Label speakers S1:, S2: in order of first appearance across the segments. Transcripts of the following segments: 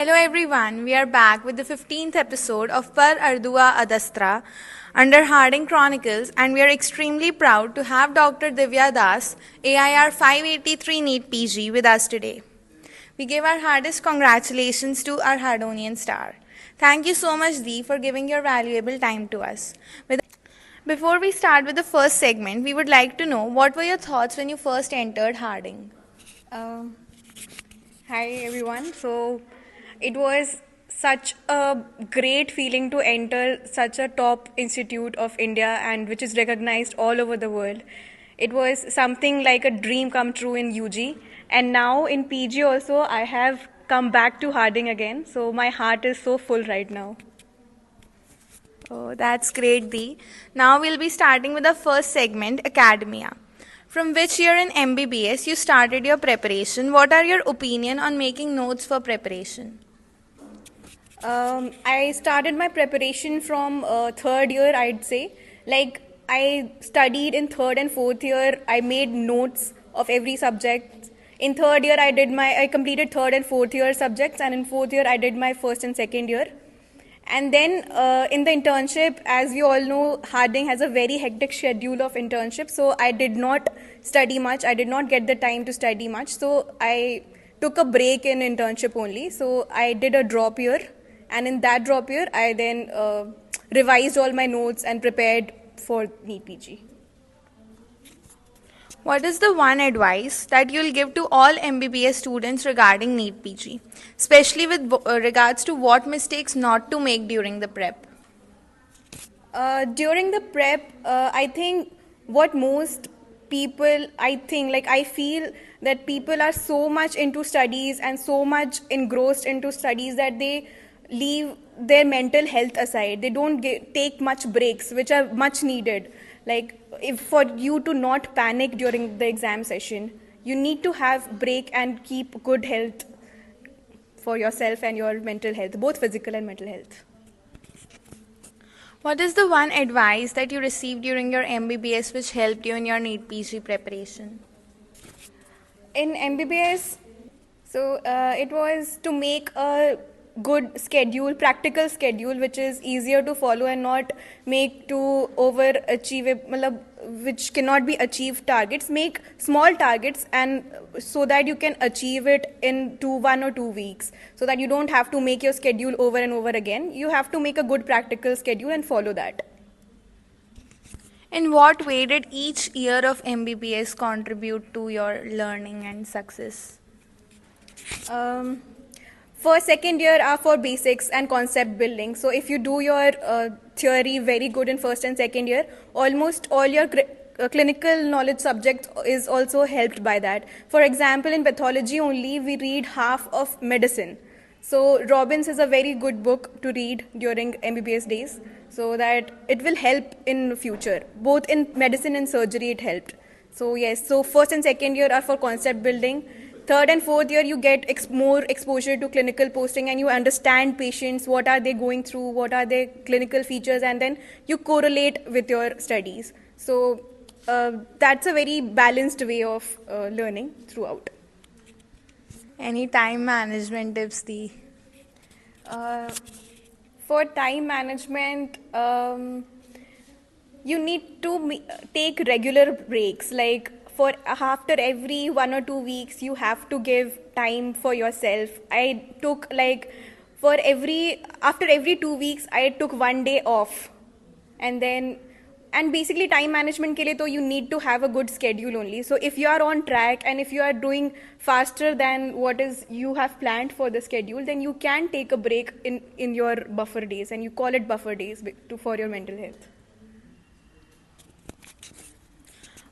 S1: Hello everyone, we are back with the 15th episode of Par Ardua Adastra under Harding Chronicles, and we are extremely proud to have Dr. Divya Das, AIR 583 NEET PG, with us today. We give our hardest congratulations to our Hardonian star. Thank you so much, Dee, for giving your valuable time to us. Before we start with the first segment, we would like to know what were your thoughts when you first entered Harding?
S2: Um, Hi everyone. So it was such a great feeling to enter such a top institute of India and which is recognized all over the world. It was something like a dream come true in UG, and now in PG also I have come back to Harding again. So my heart is so full right now.
S1: Oh, that's great, Dee. Now we'll be starting with the first segment, Academia. From which year in MBBS you started your preparation? What are your opinion on making notes for preparation?
S2: I started my preparation from third year, I'd say. Like, I studied in third and fourth year. I made notes of every subject. In third year, I completed third and fourth year subjects, and in fourth year, I did my first and second year. And then in the internship, as we all know, Harding has a very hectic schedule of internship. So I did not study much. I did not get the time to study much. So I took a break in internship only. So I did a drop year, and in that drop year, I then revised all my notes and prepared for NEET PG.
S1: What is the one advice that you'll give to all MBBS students regarding NEET PG, especially with regards to what mistakes not to make during the prep?
S2: During the prep, I think what most people, I feel that people are so much into studies and so much engrossed into studies that they leave their mental health aside. They don't take much breaks, which are much needed. Like, if for you to not panic during the exam session, you need to have break and keep good health for yourself and your mental health, both physical and mental health.
S1: What is the one advice that you received during your MBBS which helped you in your NEET PG preparation?
S2: In MBBS, so it was to make a good schedule, practical schedule, which is easier to follow and not make to overachieve, which cannot be achieved targets. Make small targets and so that you can achieve it in 1 or 2 weeks, so that you don't have to make your schedule over and over again. You have to make a good practical schedule and follow that.
S1: In what way did each year of MBBS contribute to your learning and success?
S2: Um, for second year are for basics and concept building. So if you do your theory very good in first and second year, almost all your clinical knowledge subjects is also helped by that. For example, in pathology only we read half of medicine. So Robbins is a very good book to read during MBBS days, so that it will help in future. Both in medicine and surgery it helped. So yes, so first and second year are for concept building. Third and fourth year you get more exposure to clinical posting and you understand patients, what are they going through, what are their clinical features, and then you correlate with your studies. So that's a very balanced way of learning throughout.
S1: Any time management tips, Dee?
S2: Uh, for time management, you need to take regular breaks. Like, for after every 1 or 2 weeks, you have to give time for yourself. I took like for every after every 2 weeks, I took 1 day off, and then and basically time management ke liye to you need to have a good schedule only. So if you are on track and if you are doing faster than what is you have planned for the schedule, then you can take a break in your buffer days, and you call it buffer days for your mental health.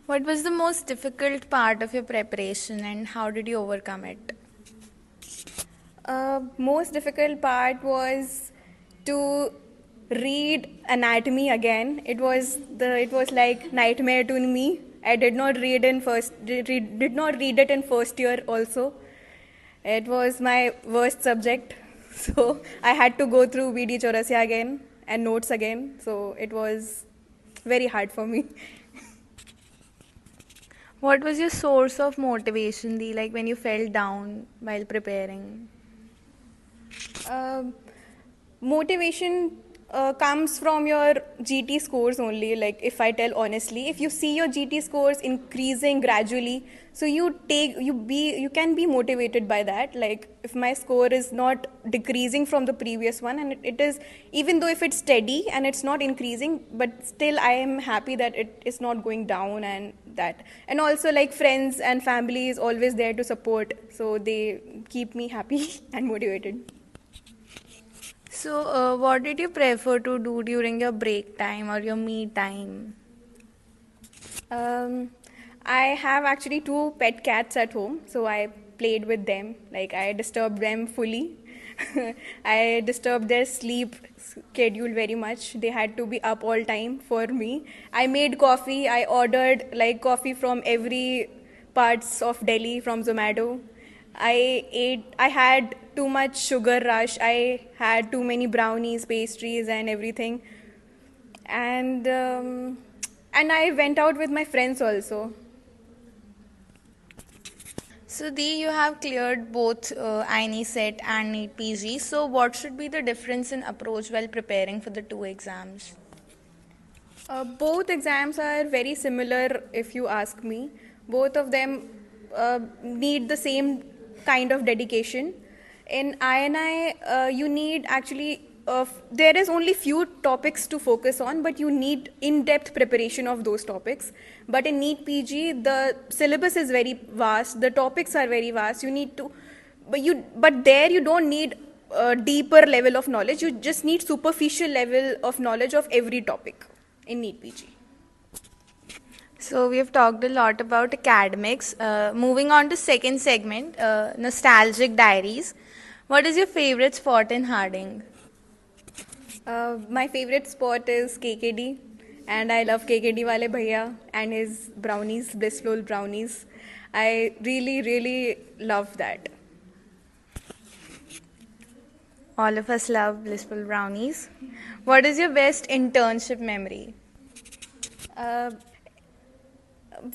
S1: What was the most difficult part of your preparation and how did you overcome it?
S2: Most difficult part was to read anatomy again. It was like nightmare to me. I did not read it in first year also. It was my worst subject, so I had to go through VD Chaurasia again and notes again. So it was very hard for me.
S1: What was your source of motivation, Dee, like when you fell down while preparing?
S2: Um Motivation comes from your GT scores only. Like, if I tell honestly, if you see your GT scores increasing gradually, so you can be motivated by that. Like, if my score is not decreasing from the previous one, and it is, even though if it's steady and it's not increasing, but still I am happy that it is not going down, and that. And also, like, friends and family is always there to support, so they keep me happy and motivated.
S1: So, what did you prefer to do during your break time or your me time?
S2: Um, I have actually two pet cats at home, so I played with them. Like, I disturbed them fully. I disturbed their sleep schedule very much. They had to be up all time for me. I made coffee. I ordered like coffee from every parts of Delhi from Zomato. I had too much sugar rush. I had too many brownies, pastries, and everything. And I went out with my friends also.
S1: So, Dee, you have cleared both INE set and NEET PG. So, what should be the difference in approach while preparing for the two exams?
S2: Both exams are very similar, if you ask me. Both of them need the same kind of dedication. In INI, you need actually, there is only few topics to focus on, but you need in-depth preparation of those topics. But in NEET PG, the syllabus is very vast, the topics are very vast. You need to, but there you don't need a deeper level of knowledge. You just need superficial level of knowledge of every topic in NEET PG.
S1: So, we have talked a lot about academics. Moving on to second segment, nostalgic diaries. What is your favorite spot in Harding?
S2: My favorite spot is KKD, and I love KKD Wale Bhaiya and his brownies, blissful brownies. I really, really love that.
S1: All of us love blissful brownies. What is your best internship memory?
S2: Uh,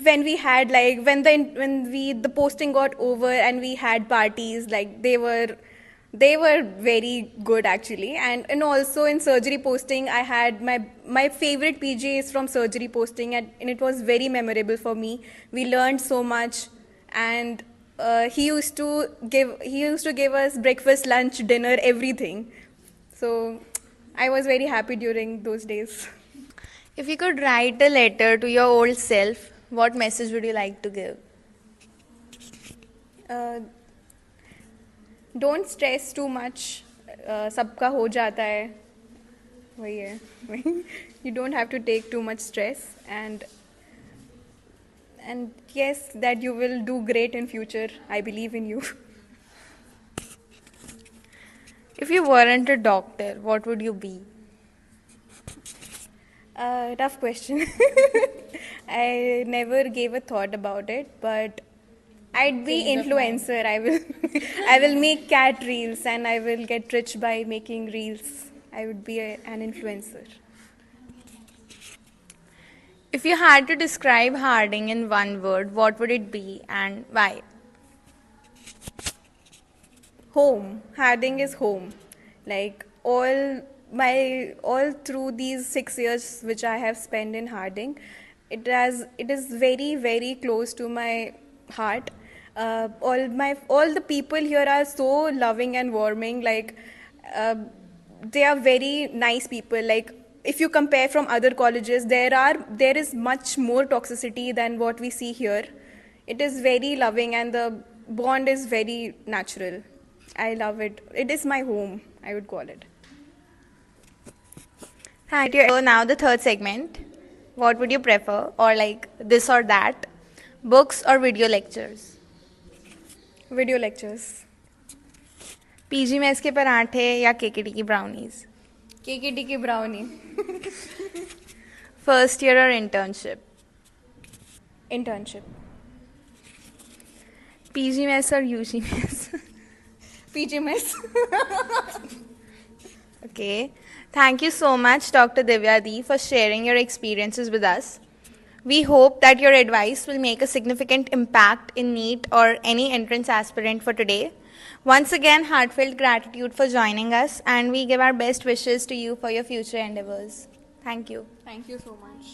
S2: when we had like when the posting got over and we had parties, like they were very good actually. And also in surgery posting, I had my favorite PG is from surgery posting, and it was very memorable for me. We learned so much, and he used to give us breakfast, lunch, dinner, everything. So I was very happy during those days.
S1: If you could write a letter to your old self, what message would you like to give?
S2: uh, don't stress too much. सबका हो जाता है, वही है. You don't have to take too much stress, and yes, that you will do great in future. I believe in you.
S1: If you weren't a doctor, what would you be?
S2: Tough question. I never gave a thought about it, but I'd be influencer. I will I will make cat reels, and I will get rich by making reels. I would be an influencer.
S1: If you had to describe Harding in one word, what would it be and why?
S2: Home. Harding is home. Like all through these 6 years which I have spent in Harding, it is very, very close to my heart. All the people here are so loving and warming. Like, they are very nice people. Like, if you compare from other colleges, there is much more toxicity than what we see here. It is very loving, and the bond is very natural. I love it. It is my home, I would call it.
S1: Thank you. So now the third segment. What would you prefer, or like this or that? Books or video lectures?
S2: Video lectures.
S1: PG में इसके पराठे या केकेटी की brownies?
S2: KKT की brownie.
S1: First year or internship?
S2: Internship.
S1: PG mess or UG mess?
S2: PG mess.
S1: Okay. Thank you so much, Dr. Divya Dee, for sharing your experiences with us. We hope that your advice will make a significant impact in NEET or any entrance aspirant for today. Once again, heartfelt gratitude for joining us, and we give our best wishes to you for your future endeavors. Thank you.
S2: Thank you so much.